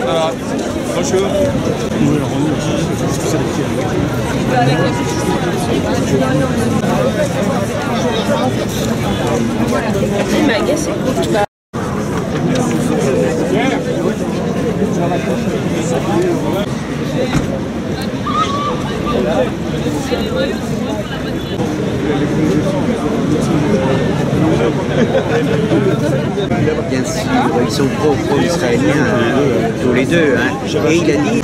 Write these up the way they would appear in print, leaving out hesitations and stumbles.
Bonjour. Bien sûr, ils sont pro-israéliens, tous les deux. Hein. Et il a dit...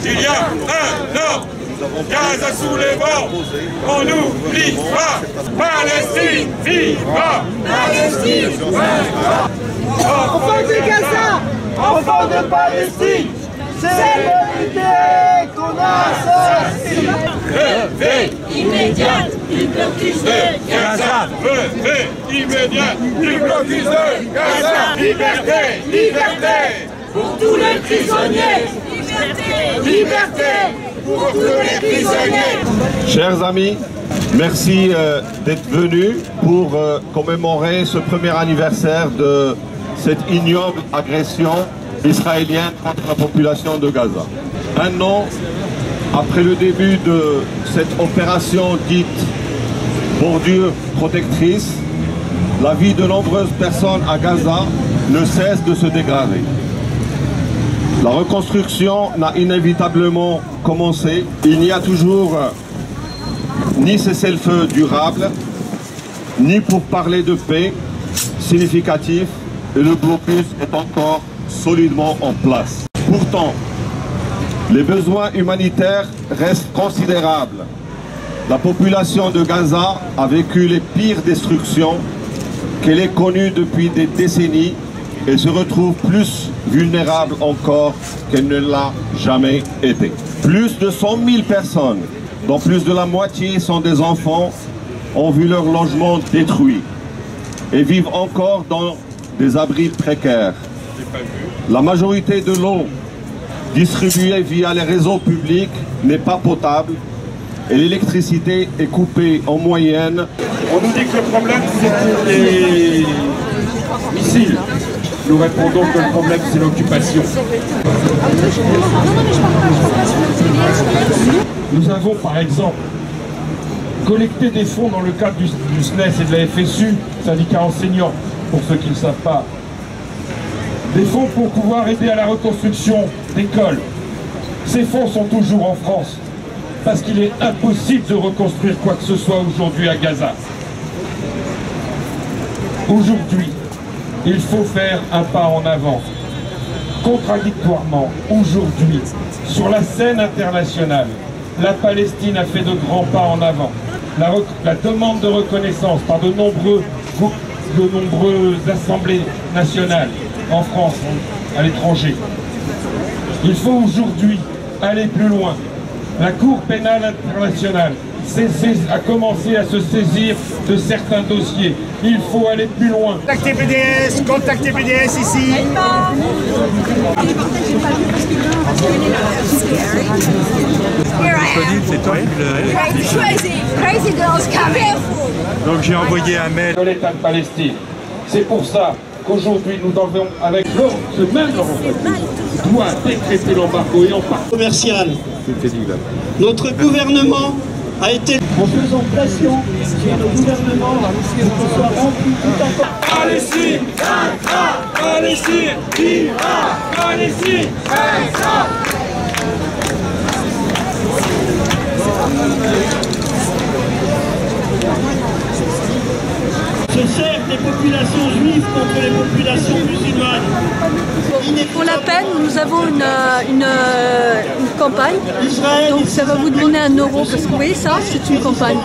Il y a un an, Gaza sous les vents, on n'oublie pas. Palestine, viva! Palestine, viva! Enfants de Gaza, enfants de Palestine, c'est l'unité qu'on assassine. Levée immédiate du blocus de Gaza. Levée immédiate du blocus de Gaza. Liberté, liberté pour tous les prisonniers. Liberté, liberté pour tous les prisonniers. Chers amis, merci d'être venus pour commémorer ce premier anniversaire de cette ignoble agression israélienne contre la population de Gaza. Un an après le début de cette opération dite bordure protectrice, la vie de nombreuses personnes à Gaza ne cesse de se dégrader. La reconstruction n'a inévitablement commencé. Il n'y a toujours ni cessez-le-feu durable, ni pour parler de paix significatif, et le blocus est encore solidement en place. Pourtant, les besoins humanitaires restent considérables. La population de Gaza a vécu les pires destructions qu'elle ait connues depuis des décennies et se retrouve plus vulnérable encore qu'elle ne l'a jamais été. Plus de 100 000 personnes, dont plus de la moitié sont des enfants, ont vu leur logement détruit et vivent encore dans des abris précaires. La majorité de l'eau distribuée via les réseaux publics n'est pas potable et l'électricité est coupée en moyenne. On nous dit que le problème c'est les missiles. Nous répondons que le problème c'est l'occupation. Nous avons par exemple collecté des fonds dans le cadre du SNES et de la FSU, syndicat enseignant, pour ceux qui ne savent pas. Des fonds pour pouvoir aider à la reconstruction d'écoles. Ces fonds sont toujours en France, parce qu'il est impossible de reconstruire quoi que ce soit aujourd'hui à Gaza. Aujourd'hui, il faut faire un pas en avant. Contradictoirement, aujourd'hui, sur la scène internationale, la Palestine a fait de grands pas en avant. La demande de reconnaissance par de nombreuses assemblées nationales, en France, à l'étranger. Il faut aujourd'hui aller plus loin. La Cour pénale internationale a commencé à se saisir de certains dossiers. Il faut aller plus loin. Contactez BDS ici. C'est toi Donc j'ai envoyé un mail de l'État de Palestine. C'est pour ça qu'aujourd'hui nous devons, avec ce même doit décréter l'embargo et en partie Commercial. Notre gouvernement a été en faisant pression sur le gouvernement pour qu'on soit rempli tout à fait. Palestine, Palestine, viva Palestine, Se sert des populations juives contre les populations musulmanes. Pour la peine, nous avons une campagne, donc ça va vous demander 1 euro, parce que vous voyez ça, c'est une campagne.